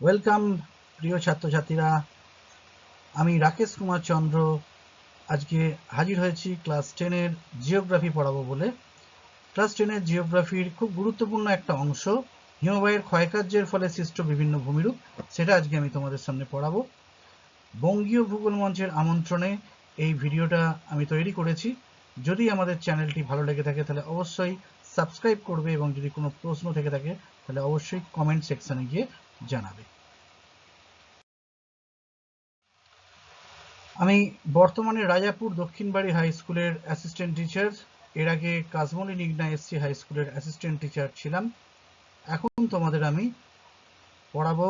Welcome প্রিয় ছাত্রছাত্রীরা, আমি রাকেশ কুমার চন্দ্র আজকে হাজির হয়েছি ক্লাস 10-এর জিওগ্রাফি পড়াবো বলে। ক্লাস 10-এর জিওগ্রাফির খুব গুরুত্বপূর্ণ একটা অংশ হিমবাহের ক্ষয়কার্যের ফলে সৃষ্ট বিভিন্ন ভূমিরূপ, সেটা আজকে আমি তোমাদের সামনে পড়াবো। বঙ্গীয় ভূগোল মঞ্চের আমন্ত্রণে এই ভিডিওটা আমি তৈরি করেছি। যদি আমাদের চ্যানেলটি ভালো লেগে থাকে তাহলে অবশ্যই সাবস্ক্রাইব করবে এবং যদি কোনো প্রশ্ন থেকে থাকে তাহলে অবশ্যই কমেন্ট সেকশনে গিয়ে জানাবে। আমি বর্তমানে রাজাপুর দক্ষিণবাড়ি হাই স্কুলের অ্যাসিস্ট্যান্ট টিচার। এর আগে কাজমলি নিগনা এসসি হাই স্কুলের অ্যাসিস্ট্যান্ট টিচার ছিলাম। এখন তোমাদের আমি পড়াবো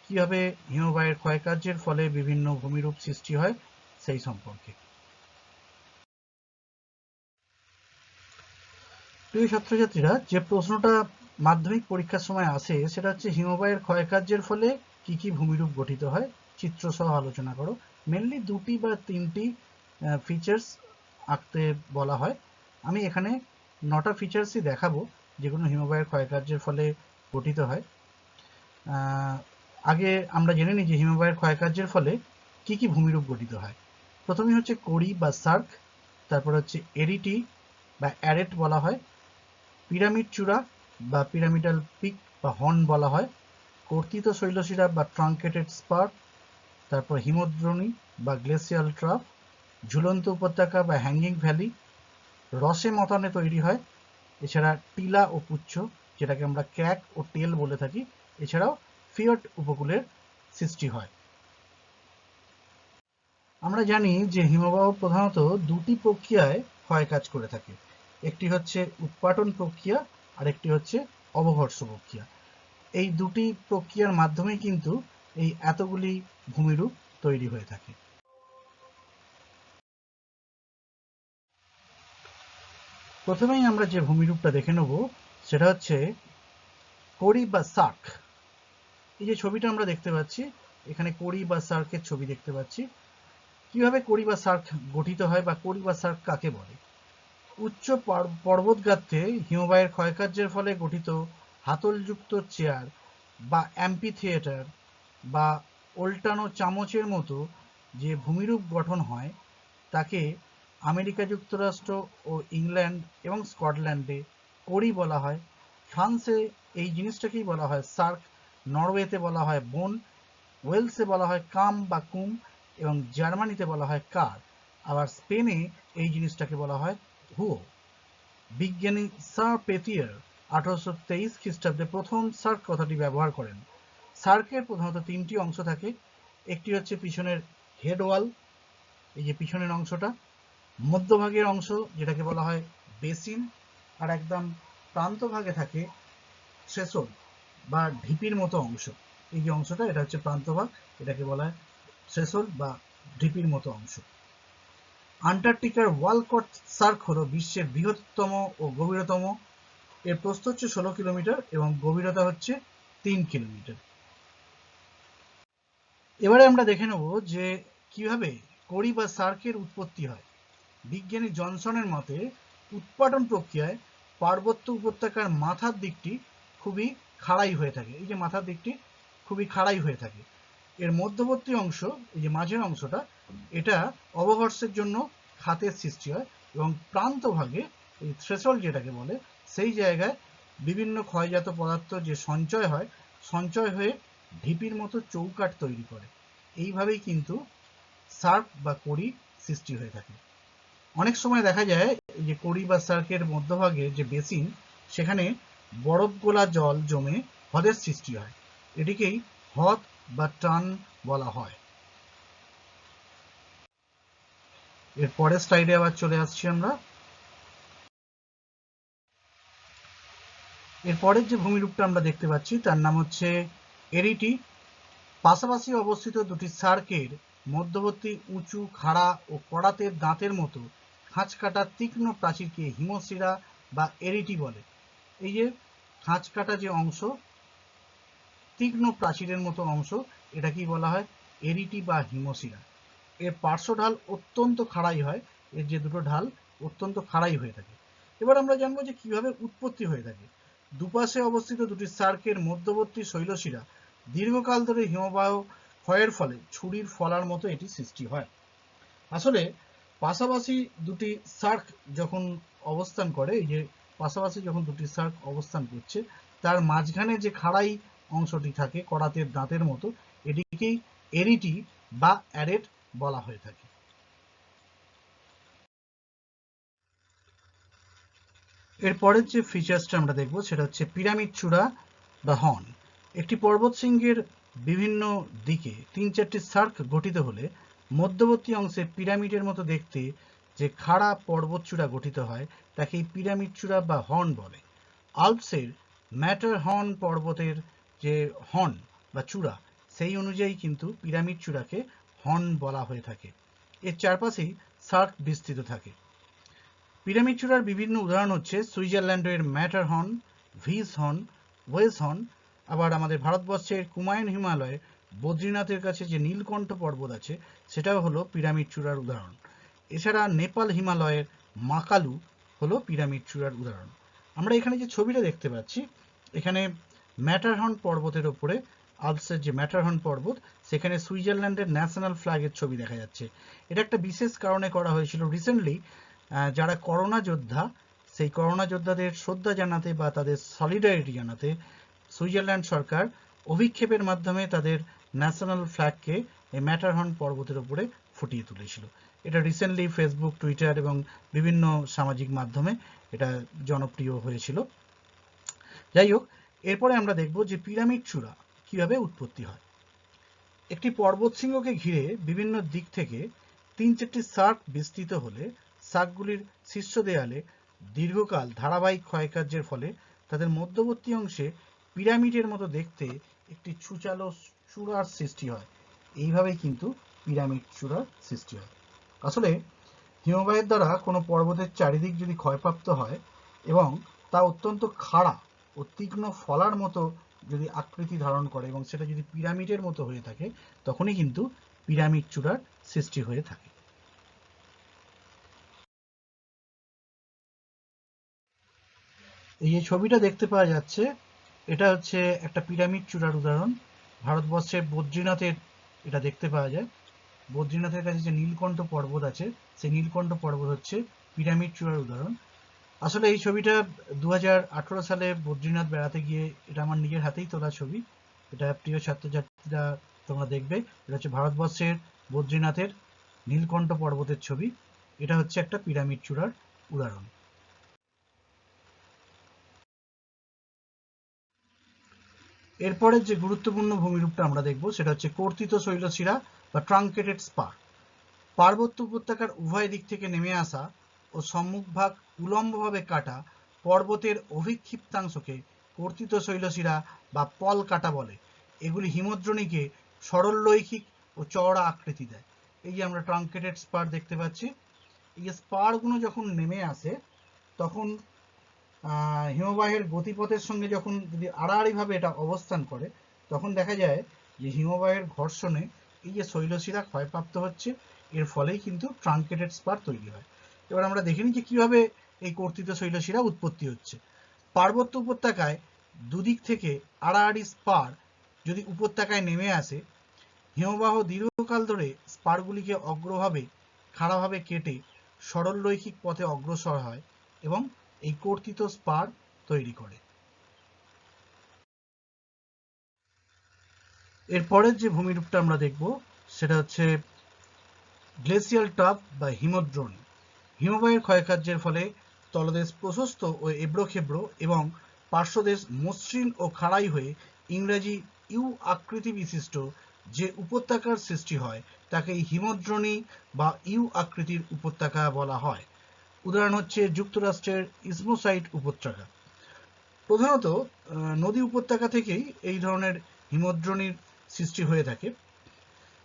কিভাবে হিমবাহের ক্ষয়কার্যের ফলে বিভিন্ন ভূমিরূপ সৃষ্টি হয় সেই সম্পর্কে। প্রিয় ছাত্রছাত্রীরা, যে প্রশ্নটা মাধ্যমিক পরীক্ষার সময় আসে সেটা হচ্ছে হিমবাহের ক্ষয়কার্যের ফলে কি কি ভূমিরূপ গঠিত হয়, চিত্র সহ আলোচনা করো। মেনলি 2টি বা 3টি ফিচার্স আঁকতে বলা হয়। আমি এখানে 9টা ফিচার্সই দেখাবো যেগুলো হিমবাহের ক্ষয়কার্যের ফলে গঠিত হয়। আগে আমরা জেনে নিই যে হিমবাহের ক্ষয়কার্যের ফলে কি কি ভূমিরূপ গঠিত হয়। প্রথমেই হচ্ছে কড়ি বা সার্ক, তারপর হচ্ছে এরিটি বা অ্যারেট বলা হয়, পিরামিড চূড়া বা পিরামিডাল পিক বা হর্ন বলা হয়, কর্তিত শৈলশিরা বা ট্রাঙ্কেটেড স্পার, তারপর হিমদ্রোণী বা গ্লেসিয়াল ট্রাফ, ঝুলন্ত উপত্যকা বা হ্যাঙ্গিং ভ্যালি, রসে মতানে তৈরি হয়, এছাড়া টিলা ও পুচ্ছ যেটাকে আমরা ক্র্যাক ও টেল বলে থাকি, এছাড়াও ফিয়ট উপকূলের সৃষ্টি হয়। আমরা জানি যে হিমবাহ প্রধানত 2টি প্রক্রিয়ায় ক্ষয়কাজ করে থাকে। একটি হচ্ছে উৎপাটন প্রক্রিয়া আর একটি হচ্ছে অবঘর্ষ প্রক্রিয়া। এই 2টি প্রক্রিয়ার মাধ্যমে কিন্তু এই এতগুলি ভূমিরূপ তৈরি হয়ে থাকে। প্রথমেই আমরা যে ভূমিরূপটা দেখে নেব সেটা হচ্ছে কড়ি বা সার্ক। এই যে ছবিটা আমরা দেখতে পাচ্ছি, এখানে কড়ি বা সার্কের ছবি দেখতে পাচ্ছি। কিভাবে কড়ি বা সার্ক গঠিত হয় বা কড়ি বা সার্ক কাকে বলে? উচ্চ পর্বতগাত্রে হিমবাহের ক্ষয়কার্যের ফলে গঠিত হাতলযুক্ত চেয়ার বা অ্যাম্পিথিয়েটার বা ওল্টানো চামচের মতো যে ভূমিরূপ গঠন হয় তাকে আমেরিকা যুক্তরাষ্ট্র ও ইংল্যান্ড এবং স্কটল্যান্ডে কড়ি বলা হয়, ফ্রান্সে এই জিনিসটাকেই বলা হয় সার্ক, নরওয়েতে বলা হয় বোন, ওয়েলসে বলা হয় কাম বা কুম এবং জার্মানিতে বলা হয় কার, আবার স্পেনে এই জিনিসটাকে বলা হয় হুও। বিজ্ঞানী স্যার পেতিয়ার 1823 খ্রিস্টাব্দে প্রথম সার্ক কথাটি ব্যবহার করেন। সার্কের প্রধানত 3টি অংশ থাকে। একটি হচ্ছে পিছনের হেড ওয়াল, এই যে পিছনের অংশটা, মধ্যভাগের অংশ যেটাকে বলা হয় বেসিন, আর একদম প্রান্তভাগে থাকে থ্রেশোল্ড বা ঢিপির মতো অংশ। এই যে অংশটা এটা হচ্ছে প্রান্তভাগ, এটাকে বলা হয় থ্রেশোল্ড বা ঢিপির মতো অংশ। আন্টার্কটিকার ওয়ালকট সার্ক হলো বিশ্বের বৃহত্তম ও গভীরতম। এর প্রস্থ হচ্ছে 16 কিলোমিটার এবং গভীরতা হচ্ছে 3 কিলোমিটার। এবারে আমরা দেখে নেব যে কিভাবে কড়ি বা সার্কের উৎপত্তি হয়। বিজ্ঞানী জনসনের মতে উৎপাটন প্রক্রিয়ায় পার্বত্য উপত্যকার মাথার দিকটি খুবই খাড়াই হয়ে থাকে। এই যে মাথার দিকটি খুবই খাড়াই হয়ে থাকে। এর মধ্যবর্তী অংশ, এই যে মাঝের অংশটা, এটা অবঘর্ষের জন্য খাতের সৃষ্টি হয় এবং প্রান্তভাগে এই থ্রেশোল্ড যেটাকে বলে সেই জায়গায় বিভিন্ন ক্ষয়জাত পদার্থ যে সঞ্চয় হয়ে ঢিপির মতো চৌকাঠ তৈরি করে। এইভাবেই কিন্তু সার্ক বা কড়ি সৃষ্টি হয়ে থাকে। অনেক সময় দেখা যায় যে কড়ি বা সার্কের মধ্যভাগে যে বেসিন, সেখানে বরফ গোলা জল জমে হ্রদের সৃষ্টি হয়। এটিকেই হ্রদ বা টান বলা হয়। এর পরের স্লাইডে আবার চলে আসছি আমরা। এর পরের যে ভূমিরূপটা আমরা দেখতে পাচ্ছি তার নাম হচ্ছে এরিটি। পাশাপাশি অবস্থিত দুটি সার্কের মধ্যবর্তী উঁচু খাড়া ও করাতের দাঁতের মতো খাঁজ কাটা তীক্ষ্ণ প্রাচীরকে হিমশিরা বা এরিটি বলে। এই যে খাঁজ কাটা যে অংশ, তীক্ষ্ণ প্রাচীরের মতো অংশ, এটাকেই বলা হয় এরিটি বা হিমশিরা। এর পার্শ্ব ঢাল অত্যন্ত খাড়াই হয়, এর যে দুটো ঢাল অত্যন্ত খাড়াই হয়ে থাকে। এবার আমরা জানবো যে কিভাবে উৎপত্তি হয়ে থাকে। দুপাশে অবস্থিত দুটি সার্কের মধ্যবর্তী শৈলশিরা দীর্ঘকাল ধরে হিমবাহ ক্ষয়ের ফলে ছুরির ফলার মতো এটি সৃষ্টি হয়। আসলে পাশাপাশি দুটি সার্ক যখন অবস্থান করে, এই যে পাশাপাশি যখন দুটি সার্ক অবস্থান করছে, তার মাঝখানে যে খাড়াই অংশটি থাকে করাতের দাঁতের মতো, এটিকেই এরিটি বা অ্যারেট বলা হয়ে থাকে। এরপরের যে ফিচার্সটা আমরা দেখব সেটা হচ্ছে পিরামিড চূড়া বা হর্ন। একটি পর্বতশৃঙ্গের বিভিন্ন দিকে 3-4টি সার্ক গঠিত হলে মধ্যবর্তী অংশে পিরামিডের মতো দেখতে যে খাড়া পর্বতচূড়া গঠিত হয় তাকেই পিরামিড চূড়া বা হর্ন বলে। আল্পসের ম্যাটারহর্ন পর্বতের যে হর্ন বা চূড়া, সেই অনুযায়ী কিন্তু পিরামিড চূড়াকে হর্ন বলা হয়ে থাকে। এর চারপাশেই সার্ক বিস্তৃত থাকে। পিরামিড চূড়ার বিভিন্ন উদাহরণ হচ্ছে সুইজারল্যান্ডের ম্যাটারহর্ন, ভিসহর্ন, ওয়েসহর্ন, আবার আমাদের ভারতবর্ষের কুমায়ুন হিমালয়ে বদ্রীনাথের কাছে যে নীলকণ্ঠ পর্বত আছে সেটাও হলো পিরামিড চূড়ার উদাহরণ। এছাড়া নেপাল হিমালয়ের মাকালু হলো পিরামিড চূড়ার উদাহরণ। আমরা এখানে যে ছবিটা দেখতে পাচ্ছি, এখানে ম্যাটারহর্ন পর্বতের ওপরে আল্পসের যে ম্যাটারহর্ন পর্বত, সেখানে সুইজারল্যান্ডের ন্যাশনাল ফ্ল্যাগের ছবি দেখা যাচ্ছে। এটা একটা বিশেষ কারণে করা হয়েছিল। রিসেন্টলি যারা করোনা যোদ্ধা, সেই করোনা যোদ্ধাদের শ্রদ্ধা জানাতে বা তাদের সলিডারিটি জানাতে সুইজারল্যান্ড সরকার অভিক্ষেপের মাধ্যমে তাদের ন্যাশনাল ফ্ল্যাগকে এই ম্যাটারহর্ন পর্বতের উপরে ফুটিয়ে তুলেছিল। এটা রিসেন্টলি ফেসবুক, টুইটার এবং বিভিন্ন সামাজিক মাধ্যমে এটা জনপ্রিয় হয়েছিল। যাই হোক, এরপরে আমরা দেখব যে পিরামিড চূড়া কিভাবে উৎপত্তি হয়। একটি পর্বতশৃঙ্গকে ঘিরে বিভিন্ন দিক থেকে 3-4টি সার্ক বিস্তৃত হলে সার্কগুলির শীর্ষ দেয়ালে দীর্ঘকাল ধারাবাহিক ক্ষয়কার্যের ফলে তাদের মধ্যবর্তী অংশে পিরামিডের মতো দেখতে একটি ছুচালো চূড়ার সৃষ্টি হয়। এইভাবেই কিন্তু পিরামিড চূড়ার সৃষ্টি হয়। আসলে হিমবাহের দ্বারা কোনো পর্বতের চারিদিক যদি ক্ষয়প্রাপ্ত হয় এবং তা অত্যন্ত খাড়া ও তীক্ষ্ণ ফলার মতো যদি আকৃতি ধারণ করে এবং সেটা যদি পিরামিডের মতো হয়ে থাকে, তখনই কিন্তু পিরামিড চূড়ার সৃষ্টি হয়ে থাকে। এই যে ছবিটা দেখতে পাওয়া যাচ্ছে, এটা হচ্ছে একটা পিরামিড চূড়ার উদাহরণ। ভারতবর্ষের বদ্রীনাথের এটা দেখতে পাওয়া যায়। বদ্রীনাথের কাছে যে নীলকণ্ঠ পর্বত আছে, সেই নীলকণ্ঠ পর্বত হচ্ছে পিরামিড চূড়ার উদাহরণ। আসলে এই ছবিটা 2018 সালে বদ্রীনাথ বেড়াতে গিয়ে এটা আমার নিজের হাতেই তোলা ছবি। এটা প্রিয় ছাত্রছাত্রীরা তোমরা দেখবে। এটা হচ্ছে ভারতবর্ষের বদ্রীনাথের নীলকণ্ঠ পর্বতের ছবি। এটা হচ্ছে একটা পিরামিড চূড়ার উদাহরণ। এরপরের যে গুরুত্বপূর্ণ ভূমিরূপটা আমরা দেখব সেটা হচ্ছে কর্তিত শৈলশিরা বা ট্রাঙ্কেটেড স্পার। পার্বত্য উপত্যকার উভয় দিক থেকে নেমে আসা ও সম্মুখভাগ উলম্বভাবে কাটা পর্বতের অভিক্ষিপ্তাংশকে কর্তিত শৈলশিরা বা পল কাটা বলে। এগুলি হিমদ্রোণীকে সরলরৈখিক ও চওড়া আকৃতি দেয়। এই যে আমরা ট্রাঙ্কেটেড স্পার দেখতে পাচ্ছি, এই যে স্পারগুলো যখন নেমে আসে তখন হিমবাহের গতিপথের সঙ্গে যখন যদি আড়াআড়িভাবে এটা অবস্থান করে, তখন দেখা যায় যে হিমবাহের ঘর্ষণে এই যে শৈলশিরা ক্ষয়প্রাপ্ত হচ্ছে, এর ফলেই কিন্তু ট্রাঙ্কেটেড স্পার তৈরি হয়। এবার আমরা দেখে নিই যে কিভাবে এই কর্তিত শৈলশিরা উৎপত্তি হচ্ছে। পার্বত্য উপত্যকায় দুদিক থেকে আড়াআড়ি স্পার যদি উপত্যকায় নেমে আসে, হিমবাহ দীর্ঘকাল ধরে স্পারগুলিকে অগ্রভাবে খাড়াভাবে কেটে সরলরৈখিক পথে অগ্রসর হয় এবং এই কর্তিত স্পার তৈরি করে। এরপরের যে ভূমিরূপটা আমরা দেখব সেটা হচ্ছে গ্লেসিয়াল টপ বা হিমদ্রোণী। হিমবাহের ক্ষয়কার্যের ফলে তলদেশ প্রশস্ত ও এবড়োখেবড়ো এবং পার্শ্বদেশ মসৃণ ও খাড়াই হয়ে ইংরেজি ইউ আকৃতি বিশিষ্ট যে উপত্যকার সৃষ্টি হয় তাকে হিমদ্রোণী বা ইউ আকৃতির উপত্যকা বলা হয়। উদাহরণ হচ্ছে যুক্তরাষ্ট্রের ইসমোসাইট উপত্যকা। প্রধানত নদী উপত্যকা থেকেই এই ধরনের হিমদ্রোণীর সৃষ্টি হয়ে থাকে।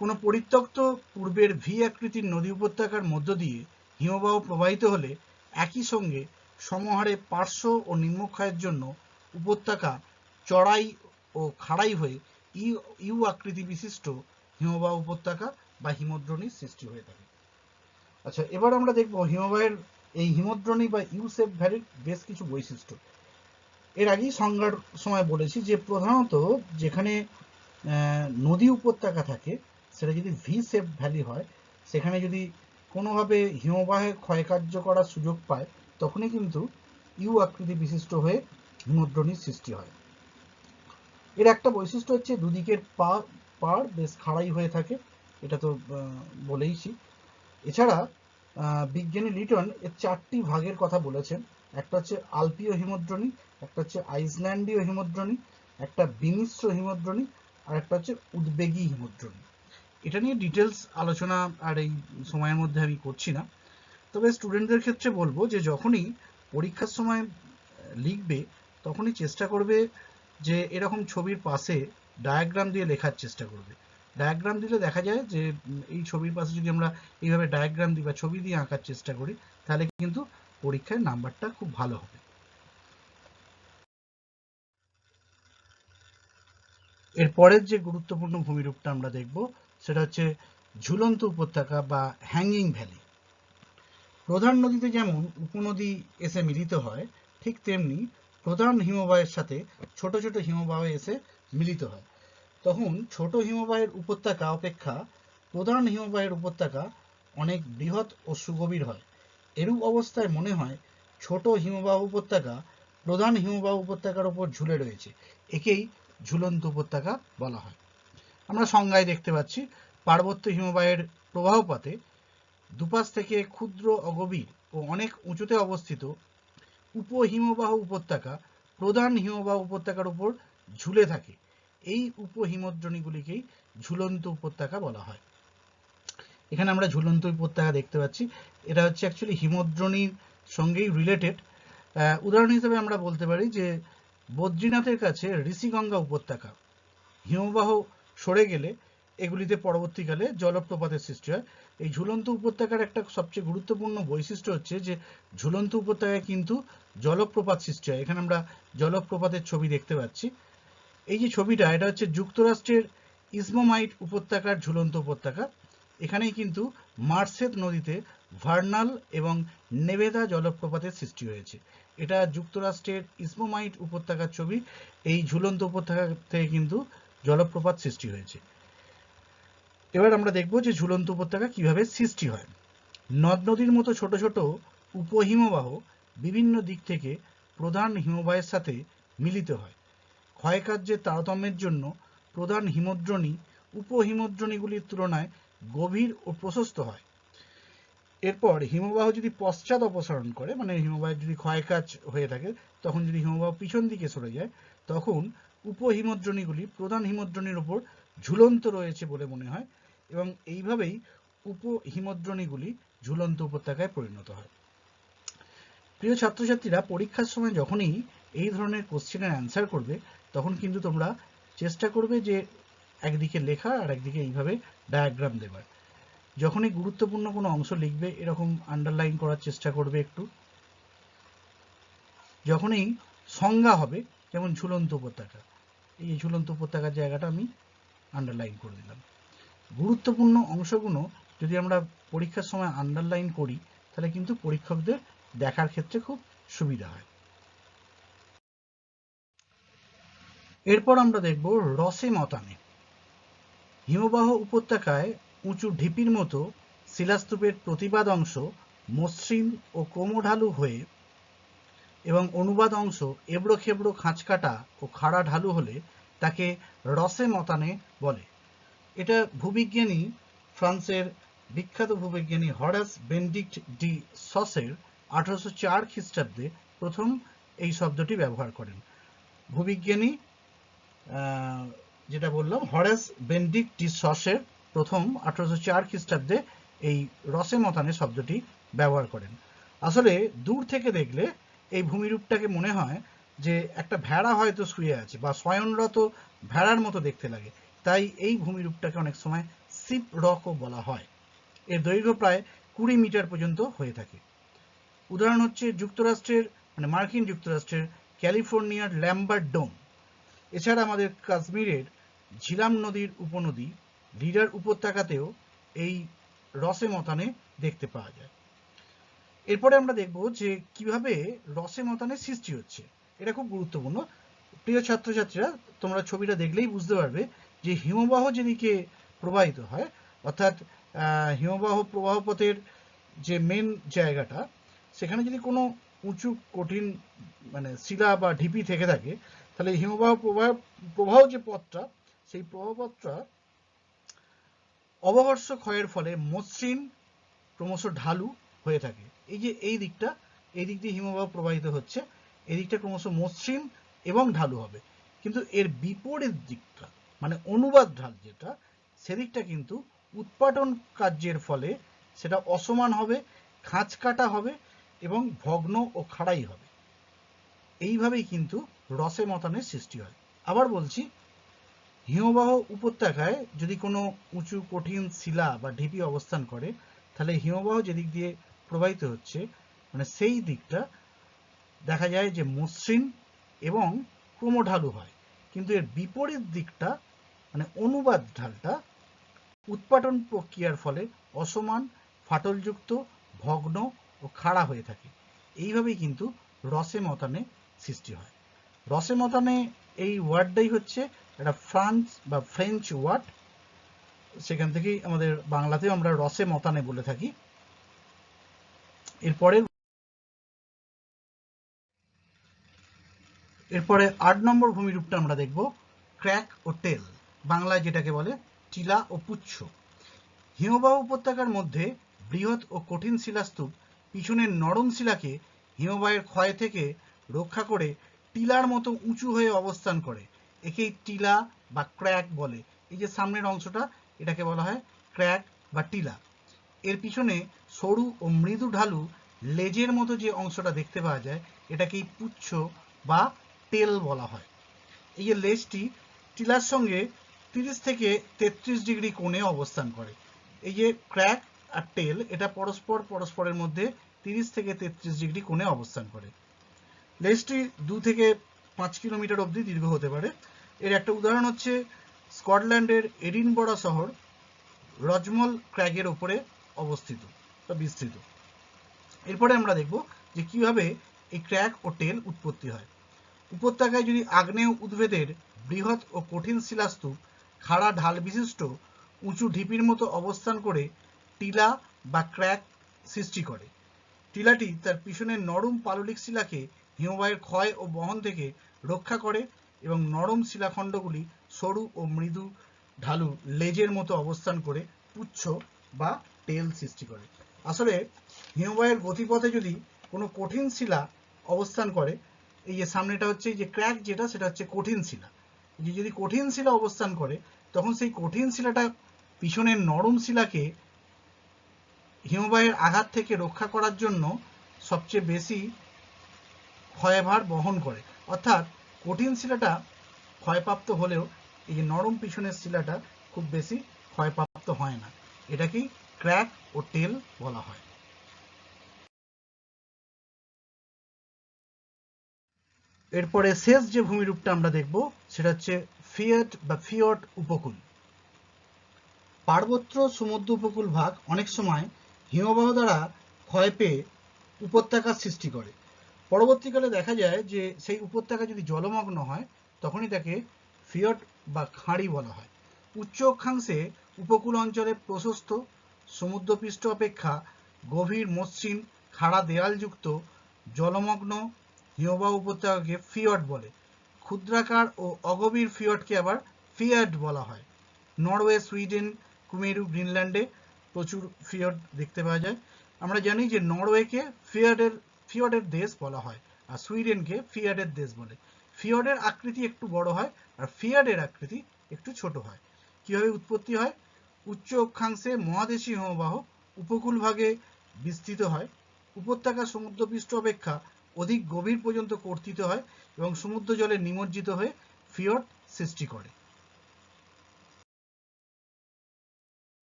কোনো পরিত্যক্ত পূর্বের ভি আকৃতির নদী উপত্যকার মধ্য দিয়ে হিমবাহ প্রবাহিত হলে একই সঙ্গে সমহারে পার্শ্ব ও নিম্নক্ষয়ের জন্য উপত্যকা চড়াই ও খাড়াই হয়ে ইউ আকৃতি বিশিষ্ট হিমবাহ উপত্যকা বা হিমদ্রোণীর সৃষ্টি হয়ে থাকে। আচ্ছা, এবার আমরা দেখব হিমবাহের এই হিমদ্রোণী বা ইউ শেপ ভ্যালির বেশ কিছু বৈশিষ্ট্য। এর আগেই সংজ্ঞার সময় বলেছি যে প্রধানত যেখানে নদী উপত্যকা থাকে, সেটা যদি ভি শেপ ভ্যালি হয়, সেখানে যদি কোনোভাবে হিমবাহে ক্ষয়কার্য করার সুযোগ পায়, তখনই কিন্তু ইউ আকৃতি বিশিষ্ট হয়ে হিমদ্রোণীর সৃষ্টি হয়। এর একটা বৈশিষ্ট্য হচ্ছে দুদিকের পাড় বেশ খাড়াই হয়ে থাকে, এটা তো বলেইছি। এছাড়া বিজ্ঞানী লিটন এর 4টি ভাগের কথা বলেছেন। একটা হচ্ছে আলপীয় হিমদ্রোণী, একটা হচ্ছে আইসল্যান্ডীয় হিমদ্রোণী, একটা বিমিশ্র হিমদ্রোণী, আর একটা হচ্ছে উদ্বেগী হিমদ্রোণী। এটা নিয়ে ডিটেলস আলোচনা আর এই সময়ের মধ্যে আমি করছি না। তবে স্টুডেন্টদের ক্ষেত্রে বলবো যে যখনই পরীক্ষার সময় লিখবে, তখনই চেষ্টা করবে যে এরকম ছবির পাশে ডায়াগ্রাম দিয়ে লেখার চেষ্টা করবে। ডায়াগ্রাম দিলে দেখা যায় যে এই ছবির পাশে যদি আমরা এইভাবে ডায়াগ্রাম দিই বা ছবি দিয়ে আঁকার চেষ্টা করি, তাহলে কিন্তু পরীক্ষায় নাম্বারটা খুব ভালো হবে। এরপরের যে গুরুত্বপূর্ণ ভূমিরূপটা আমরা দেখব, সেটা হচ্ছে ঝুলন্ত উপত্যকা বা হ্যাঙ্গিং ভ্যালি। প্রধান নদীতে যেমন উপনদী এসে মিলিত হয়, ঠিক তেমনি প্রধান হিমবাহের সাথে ছোট ছোট হিমবাহ এসে মিলিত হয়। তখন ছোট হিমবাহের উপত্যকা অপেক্ষা প্রধান হিমবাহের উপত্যকা অনেক বৃহৎ ও সুগভীর হয়। এরূপ অবস্থায় মনে হয় ছোট হিমবাহ উপত্যকা প্রধান হিমবাহ উপত্যকার উপর ঝুলে রয়েছে। একেই ঝুলন্ত উপত্যকা বলা হয়। আমরা সংজ্ঞায় দেখতে পাচ্ছি, পার্বত্য হিমবাহের প্রবাহপথে দুপাশ থেকে ক্ষুদ্র, অগভীর ও অনেক উঁচুতে অবস্থিত উপহিমবাহ উপত্যকা প্রধান হিমবাহ উপত্যকার উপর ঝুলে থাকে। এই উপহিমদ্রোণীগুলিকেই ঝুলন্ত উপত্যকা বলা হয়। এখানে আমরা ঝুলন্ত উপত্যকা দেখতে পাচ্ছি, এটা হচ্ছে অ্যাকচুয়ালি হিমদ্রোণীর সঙ্গেই রিলেটেড। উদাহরণ হিসেবে আমরা বলতে পারি যে বদ্রীনাথের কাছে ঋষিগঙ্গা উপত্যকা, হিমবাহ সরে গেলে এগুলিতে পরবর্তীকালে জলপ্রপাতের সৃষ্টি হয়। এই ঝুলন্ত উপত্যকার একটা সবচেয়ে গুরুত্বপূর্ণ বৈশিষ্ট্য হচ্ছে যে ঝুলন্ত উপত্যকায় কিন্তু জলপ্রপাত সৃষ্টি হয়। এখানে আমরা জলপ্রপাতের ছবি দেখতে পাচ্ছি। এই যে ছবিটা, এটা হচ্ছে যুক্তরাষ্ট্রের ইসমোমাইট উপত্যকার ঝুলন্ত উপত্যকা। এখানেই কিন্তু মার্সেট নদীতে ভার্নাল এবং নেভেদা জলপ্রপাতের সৃষ্টি হয়েছে। এটা যুক্তরাষ্ট্রের ইসমোমাইট উপত্যকার ছবি। এই ঝুলন্ত উপত্যকা থেকে কিন্তু জলপ্রপাত সৃষ্টি হয়েছে। এবার আমরা দেখব যে ঝুলন্ত উপত্যকা কিভাবে সৃষ্টি হয়। নদ নদীর মতো ছোট ছোট উপহিমবাহ বিভিন্ন দিক থেকে প্রধান হিমবাহের সাথে মিলিত হয়। ক্ষয়কার্যের তারতম্যের জন্য প্রধান হিমদ্রোণী উপহিমদ্রোণীগুলির তুলনায় গভীর ও প্রশস্ত হয়। এরপর হিমবাহ যদি পশ্চাৎ অপসারণ করে, মানে হিমবাহের যদি ক্ষয়কাজ হয়ে থাকে, তখন যদি হিমবাহ পিছন দিকে সরে যায়, তখন উপহিমদ্রোণীগুলি প্রধান হিমদ্রোণীর উপর ঝুলন্ত রয়েছে বলে মনে হয়, এবং এইভাবেই উপহিমদ্রোণীগুলি ঝুলন্ত উপত্যকায় পরিণত হয়। প্রিয় ছাত্রছাত্রীরা, পরীক্ষার সময় যখনই এই ধরনের কোশ্চেনের অ্যান্সার করবে, তখন কিন্তু তোমরা চেষ্টা করবে যে একদিকে লেখা আর একদিকে এইভাবে ডায়াগ্রাম দেবার। যখনই গুরুত্বপূর্ণ কোনো অংশ লিখবে, এরকম আন্ডারলাইন করার চেষ্টা করবে একটু। যখনই সংজ্ঞা হবে, যেমন ঝুলন্ত উপত্যকা, এই ঝুলন্ত উপত্যকার জায়গাটা আমি আন্ডারলাইন করে দিলাম। গুরুত্বপূর্ণ অংশগুলো যদি আমরা পরীক্ষার সময় আন্ডারলাইন করি, তাহলে কিন্তু পরীক্ষকদের দেখার ক্ষেত্রে খুব সুবিধা হয়। এরপর আমরা দেখব রসে মতানে। হিমবাহ উপত্যকায় উঁচু ঢিপির মতো শিলাস্তূপের প্রতিবাদ অংশ মসৃণ ও কোমঢালু হয়ে এবং অনুবাদ অংশ এবড়ো খেবড়ো খাঁচকাটা ও খাড়া ঢালু হলে তাকে রসে মতানে বলে। এটা ভূবিজ্ঞানী, ফ্রান্সের বিখ্যাত ভূবিজ্ঞানী হরাস বেনেডিক্ট ডি সসের 1804 খ্রিস্টাব্দে প্রথম এই শব্দটি ব্যবহার করেন। ভূবিজ্ঞানী যেটা বললাম, হরাস বেনেডিক্ট ডি সসের প্রথম 1804 খ্রিস্টাব্দে এই রসে মতানে শব্দটি ব্যবহার করেন। আসলে দূর থেকে দেখলে এই ভূমিরূপটাকে মনে হয় যে একটা ভেড়া হয়তো শুয়ে আছে বা শয়নরত ভেড়ার মতো দেখতে লাগে, তাই এই ভূমিরূপটাকে অনেক সময় শিপ রকও বলা হয়। এর দৈর্ঘ্য প্রায় 20 মিটার পর্যন্ত হয়ে থাকে। উদাহরণ হচ্ছে যুক্তরাষ্ট্রের, মানে মার্কিন যুক্তরাষ্ট্রের ক্যালিফোর্নিয়ার ল্যাম্বার্ট ডোম। এছাড়া আমাদের কাশ্মীরের ঝিলাম নদীর উপনদী লিডার উপত্যকাতেও এই রসে মতানে দেখতে পাওয়া যায়। এরপরে আমরা দেখব যে কিভাবে রসে মতানের সৃষ্টি হচ্ছে। এটা খুব গুরুত্বপূর্ণ। প্রিয় ছাত্রছাত্রীরা, তোমরা ছবিটা দেখলেই বুঝতে পারবে যে হিমবাহ যেদিকে প্রবাহিত হয়, অর্থাৎ হিমবাহ প্রবাহপথের যে মেন জায়গাটা, সেখানে যদি কোনো উঁচু কঠিন মানে শিলা বা ঢিপি থেকে থাকে, তাহলে হিমবাহ প্রবাহ যে পথটা, সেই প্রবাহপথটা অবঘর্ষ ক্ষয়ের ফলে মসৃণ, ক্রমশ ঢালু হয়ে থাকে। এই যে এই দিকটা, এই দিক দিয়ে হিমবাহ প্রবাহিত হচ্ছে, এই দিকটা ক্রমশ মসৃণ এবং ঢালু হবে। কিন্তু এর বিপরীত দিকটা, মানে অনুবাদ ঢাল যেটা, সেদিকটা কিন্তু উৎপাটন কার্যের ফলে সেটা অসমান হবে, খাঁজ কাটা হবে এবং ভগ্ন ও খাড়াই হবে। এইভাবেই কিন্তু রসে মতানের সৃষ্টি হয়। আবার বলছি, হিমবাহ উপত্যকায় যদি কোনো উঁচু কঠিন শিলা বা ঢিপি অবস্থান করে, তাহলে হিমবাহ যেদিক দিয়ে প্রবাহিত হচ্ছে, মানে সেই দিকটা দেখা যায় যে মসৃণ এবং ক্রমঢালু হয়। কিন্তু এর বিপরীত দিকটা, মানে অনুবাদ ঢালটা, উৎপাটন প্রক্রিয়ার ফলে অসমান, ফাটলযুক্ত, ভগ্ন ও খাড়া হয়ে থাকে। এইভাবেই কিন্তু রসে মতানে সৃষ্টি হয়। রসে মতানে এই ওয়ার্ডটাই হচ্ছে একটা ফ্রেঞ্চ ওয়ার্ড, সেখান থেকেই আমাদের বাংলাতেও আমরা রসে মতানে বলে থাকি। এরপরে 8 নম্বর ভূমিরূপটা আমরা দেখব, ক্র্যাক ও টেল, বাংলায় যেটাকে বলে টিলা ও পুচ্ছ। হিমবাহ উপত্যকার মধ্যে বৃহৎ ও কঠিন শিলাস্তূপ পিছনের নরম শিলাকে হিমবাহের ক্ষয় থেকে রক্ষা করে টিলার মতো উঁচু হয়ে অবস্থান করে। একেই টিলা বা ক্র্যাক বলে। এই যে সামনের অংশটা, এটাকে বলা হয় ক্র্যাক বা টিলা। এর পিছনে সরু ও মৃদু ঢালু লেজের মতো যে অংশটা দেখতে পাওয়া যায়, এটাকেই পুচ্ছ বা টেল বলা হয়। এই যে লেজটি টিলার সঙ্গে 30 থেকে 33 ডিগ্রি কোণে অবস্থান করে। এই যে ক্র্যাক আর টেল, এটা পরস্পরের মধ্যে 30 থেকে 33 ডিগ্রি কোণে অবস্থান করে। লেজটি 2 থেকে 5 কিলোমিটার অবধি দীর্ঘ হতে পারে। এর একটা উদাহরণ হচ্ছে স্কটল্যান্ডের এডিনবরা শহর রজমল ক্র্যাগের উপরে অবস্থিত বা বিস্তৃত। এরপরে আমরা দেখব যে কিভাবে এই ক্র্যাক ও টেল উৎপত্তি হয়। উপত্যকায় যদি আগ্নেয় উদ্ভিদের বৃহৎ ও কঠিন শিলাস্তূপ খাড়া ঢাল বিশিষ্ট উঁচু ঢিপির মতো অবস্থান করে টিলা বা ক্র্যাক সৃষ্টি করে। টিলাটি তার পিছনের নরম পাললিক শিলাকে হিমবাহের ক্ষয় ও বহন থেকে রক্ষা করে এবং নরম শিলাখণ্ডগুলি সরু ও মৃদু ঢালু লেজের মতো অবস্থান করে পুচ্ছ বা টেল সৃষ্টি করে। আসলে হিমবাহের গতিপথে যদি কোনো কঠিন শিলা অবস্থান করে, এই যে সামনেটা হচ্ছে এই যে ক্র্যাক যেটা, সেটা হচ্ছে কঠিন শিলা। যে যদি কঠিন শিলা অবস্থান করে, তখন সেই কঠিন শিলাটা পিছনের নরম শিলাকে হিমবাহের আঘাত থেকে রক্ষা করার জন্য সবচেয়ে বেশি ক্ষয়ভার বহন করে। অর্থাৎ কঠিন শিলাটা ক্ষয়প্রাপ্ত হলেও এই যে নরম পিছনের শিলাটা খুব বেশি ক্ষয়প্রাপ্ত হয় না। এটাকেই ক্র্যাক ও টেল বলা হয়। এরপরে শেষ যে ভূমিরূপটা আমরা দেখব, সেটা হচ্ছে ফিয়র্ড উপকূল। পার্বত্য সমুদ্র উপকূল ভাগ অনেক সময় হিমবাহ দ্বারা ক্ষয় পেয়ে উপত্যকার সৃষ্টি করে। পরবর্তীকালে দেখা যায় যে সেই উপত্যকা যদি জলমগ্ন হয়, তখনই তাকে ফিয়র্ড বা খাঁড়ি বলা হয়। উচ্চ অক্ষাংশে উপকূল অঞ্চলে প্রশস্ত, সমুদ্রপৃষ্ঠ অপেক্ষা গভীর, মসৃণ, খাড়া দেয়ালযুক্ত জলমগ্ন হিমবাহ উপত্যকাকে ফিয়র্ড বলে। ক্ষুদ্রাকার ও অগভীর ফিয়র্ডকে আবার ফিয়ার্ড বলা হয়। নরওয়ে, সুইডেন, কুমেরু, গ্রিনল্যান্ডে প্রচুর ফিয়র্ড দেখতে পাওয়া যায়। আমরা জানি যে নরওয়েকে ফিয়র্ডের দেশ বলা হয়, আর সুইডেনকে ফিয়ার্ডের দেশ বলে। ফিয়র্ডের আকৃতি একটু বড় হয়, আর ফিয়ার্ডের আকৃতি একটু ছোট হয়। কিভাবে উৎপত্তি হয়? উচ্চ অক্ষাংশে মহাদেশীয় হিমবাহ উপকূল ভাগে বিস্তৃত হয়। উপত্যকা সমুদ্রপৃষ্ঠ অপেক্ষা অধিক গভীর পর্যন্ত কর্তিত হয় এবং সমুদ্র জলে নিমজ্জিত হয়ে ফিয়র্ড সৃষ্টি করে।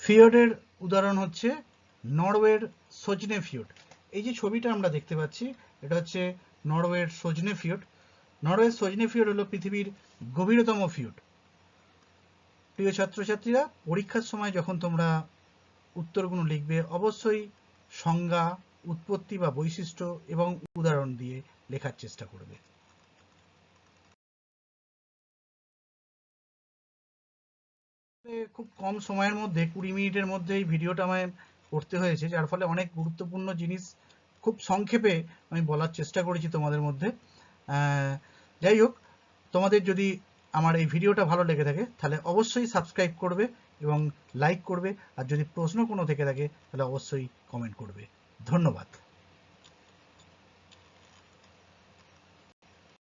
ফিয়র্ডের উদাহরণ হচ্ছে নরওয়ের সজনে ফিয়র্ড। এই যে ছবিটা আমরা দেখতে পাচ্ছি, এটা হচ্ছে নরওয়ের সজনে ফিয়র্ড। নরওয়ের সজনে ফিয়র্ড হলো পৃথিবীর গভীরতম ফিয়র্ড। প্রিয় ছাত্রছাত্রীরা, পরীক্ষার সময় যখন তোমরা উত্তরগুলো লিখবে, অবশ্যই সংজ্ঞা, উৎপত্তি বা বৈশিষ্ট্য এবং উদাহরণ দিয়ে লেখার চেষ্টা করবে। খুব কম সময়ের মধ্যে 20 মিনিটের মধ্যে এই ভিডিওটা আমায় করতে হয়েছে, যার ফলে অনেক গুরুত্বপূর্ণ জিনিস খুব সংক্ষেপে আমি বলার চেষ্টা করেছি তোমাদের মধ্যে। যাই হোক, তোমাদের যদি আমার এই ভিডিওটা ভালো লেগে থাকে তাহলে অবশ্যই সাবস্ক্রাইব করবে এবং লাইক করবে, আর যদি প্রশ্ন কোনো থেকে থাকে তাহলে অবশ্যই কমেন্ট করবে। ধন্যবাদ।